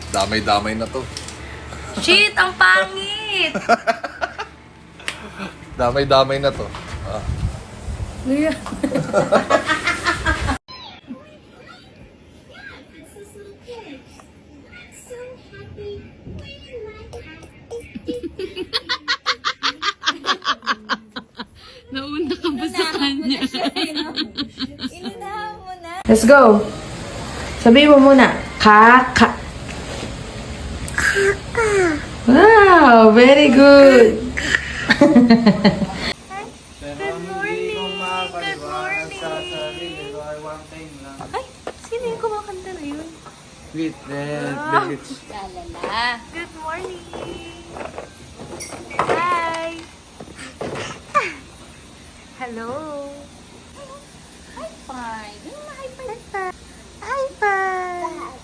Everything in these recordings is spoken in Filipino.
Damay-damay na to. Shit, ang pangit! Damay-damay na to. Ah. Nauna ka ba sa kanya? Let's go. Sabihin mo muna. Kaka. Wow, very good. Ay, sino yung kumakanta na yun? Wait, bitch. Lalala. Good morning. Hi. Hello. Hi, fine. Hi, fine. Hi, fine.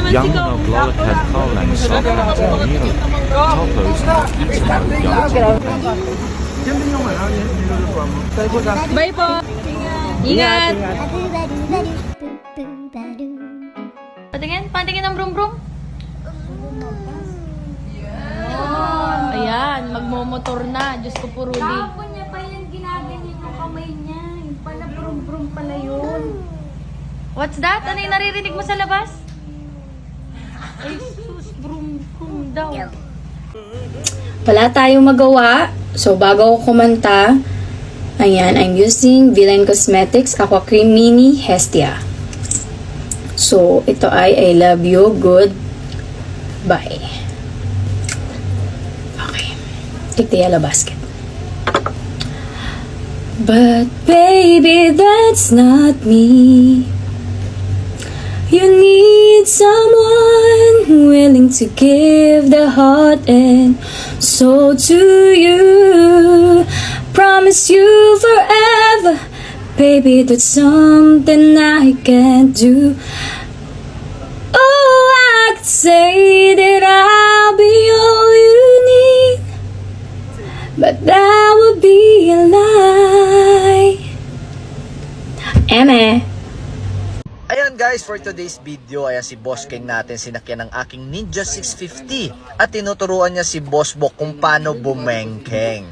Young Gloric had Carlang Soft Antonio, Topos, Bye po. Ingat. Patingin ang brum-brum. Ayan, magmomotor na. Diyos ko po, Rudy. Kapon niya pa yan, ginaganyan yung kamay niya. Yung pala, brum-brum pala yun. What's that? Ano yung naririnig mo sa labas? Ay, sus, brum-brum daw. Wala tayong magawa. So, bago ako kumanta, ayan, I'm using Villain Cosmetics Aqua Cream Mini Hestia. So, ito ay I Love You, Goodbye. Okay. Take the yellow basket. But baby, that's not me. You need someone willing to give their heart and soul to you. Promise you forever, baby, that's something I can't do. Oh, I could say that I'll be all you need, but that would be a lie. Eme. Ayan guys, for today's video, ayan si Boss King natin, sinakyan ng aking Ninja 650 at tinuturuan niya si Boss Bok kung paano bumengkeng.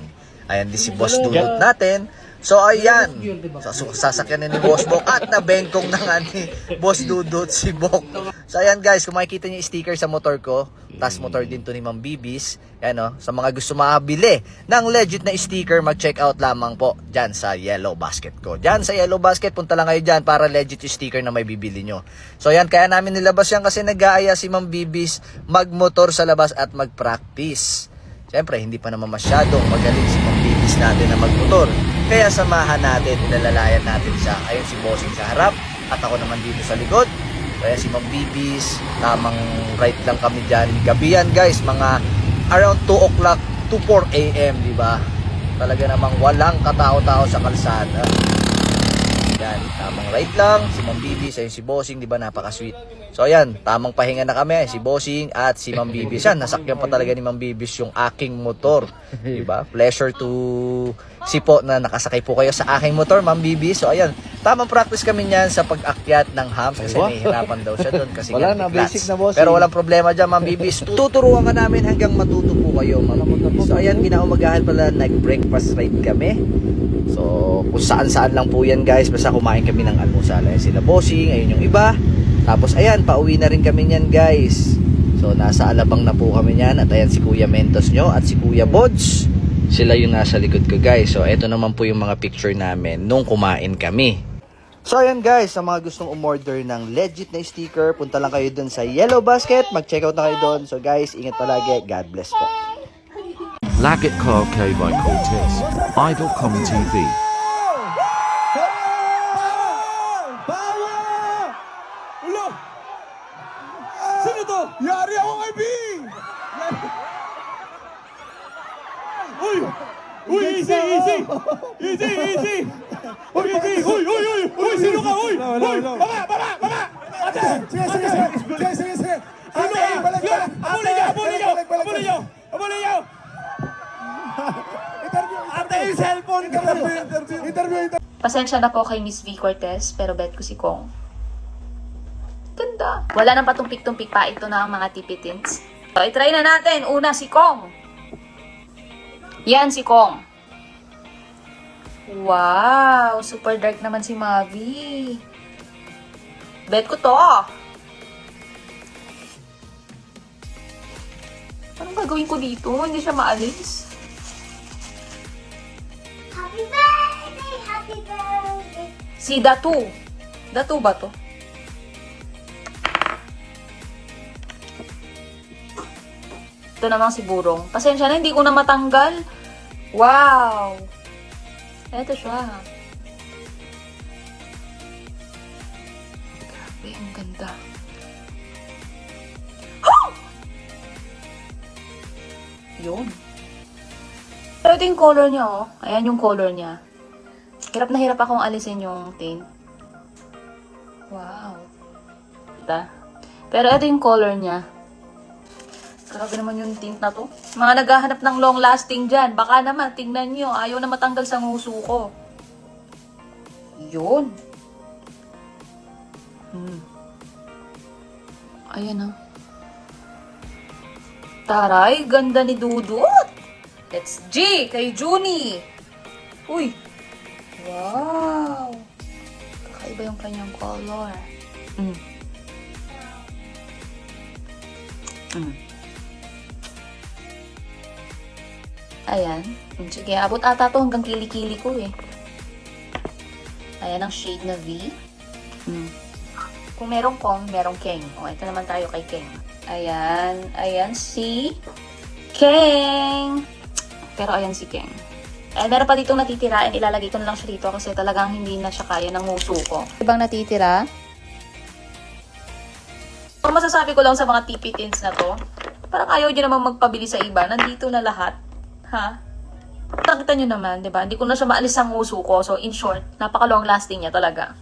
Ayan din si Boss Dudut natin. So ayan, sasakyan ni Boss Bok at nabengkong na nga ni Boss Dudut si Bok. So ayan guys, kung makikita niyo yung sticker sa motor ko, tas motor din to ni Ma'am Bibis. Ayan o, sa mga gusto makabili ng legit na sticker, mag-check out lamang po dyan sa Yellow Basket ko. Dyan sa Yellow Basket, punta lang kayo dyan para legit yung sticker na may bibili nyo. So ayan, kaya namin nilabas yan kasi nag-aaya si Ma'am Bibis magmotor sa labas at mag-practice. Siyempre, hindi pa naman masyadong magaling si Ma'am Bibis natin na magmotor. Kaya samahan natin, inalalayan natin siya. Ayun si Bossing sa harap at ako naman dito sa likod. Kaya si Ma'am Bibis, tamang right lang kami dyan. Gabi yan guys, mga around 2 o'clock to 4 a.m. Diba? Talaga namang walang katao-tao sa kalsada. Yan, tamang right lang. Si Ma'am Bibis, ayun si Bossing, diba? Napaka-sweet. So ayan, tamang pahinga na kami. Si Bossing at si Ma'am Bibis. Yan, nasakyan pa talaga ni Ma'am Bibis yung aking motor. Diba? Pleasure to si po na nakasakay po kayo sa aking motor, Ma'am Bibis. So ayan, tamang practice kami niyan sa pag-akyat ng humps kasi nahihirapan daw siya doon kasi wala na, basic na Bossing. Pero walang problema dyan, Ma'am Bibis. Tuturuan ka namin hanggang matuto po kayo, Ma'am Bibis. So ayan, kinaumagahan pala, nag-breakfast ride kami. So kung saan-saan lang po yan guys, basta kumain kami ng almusal. Ayan sila Bossing, ayun yung iba. Tapos ayan, pauwi na rin kami niyan guys. So nasa Alabang na po kami niyan. At ayan si Kuya Mentos nyo at si Kuya Bods. Sila yung nasa likod ko guys. So eto naman po yung mga picture namin nung kumain kami. So ayan guys, sa mga gustong umorder ng legit na sticker, punta lang kayo dun sa Yellow Basket. Mag-check out na kayo dun. So guys, ingat palagi. God bless po. Lagat Car K by Cortez, Idol.com TV. Sino to? Yari ako kay Bing! Uy! Uy, easy, easy! Easy, easy! Uy, easy! Uy, uy, uy! Uy, sino ka? Uy! Uy! Baba! Baba! Baba! Ate! Sige, sige, sige! Sige, sige, sige! Sino ka? Abulin niyo! Abulin niyo! Abulin niyo! Abulin niyo! Ate, yung cellphone ka! Interview! Pasensya na po kay Miss V. Cortez, pero bet ko si Kong. ganda. Wala nang patumpik-tumpik pa. Ito na ang mga tipitins. So, itry na natin. Una, si Kong. Yan, si Kong. Wow, super dark naman si Mavi. Bet ko to. Anong gagawin ko dito? Hindi siya maalis. Happy birthday! Happy birthday! Si Datu. Datu ba to? Ito naman si Burong. Pasensya na, hindi ko na matanggal. Wow! Ito siya. Grabe, ang ganda. Oh! Yun. Pero ito yung color niya, oh. Ayan yung color niya. Hirap na hirap akong alisin yung tint. Wow. Diba? Pero ito yung color niya. Grabe naman yung tint na to. Mga naghahanap ng long lasting dyan. Baka naman, tingnan nyo. Ayaw na matanggal sa nguso ko. Yun. Ayan ah. Taray, ganda ni Dudut. Let's G kay Junie. Uy. Wow. Kakaiba yung kanyang color. Ayan. Sige, abot ata to hanggang kili-kili ko eh. Ayan ang shade na V. Kung merong Kong, merong Keng. O, ito naman tayo kay Keng. Ayan. Ayan si Keng. Pero ayan si Keng. Eh, meron pa ditong natitira. And ilalagay ko na lang siya dito kasi talagang hindi na siya kaya ng nguso ko. Ibang natitira. Ang masasabi ko lang sa mga tipitins na to, parang ayaw nyo naman magpabili sa iba. Nandito na lahat. Ha? Nakita nyo naman, di ba? Hindi ko na siya maalis sa nguso ko. So, in short, napaka long lasting niya talaga.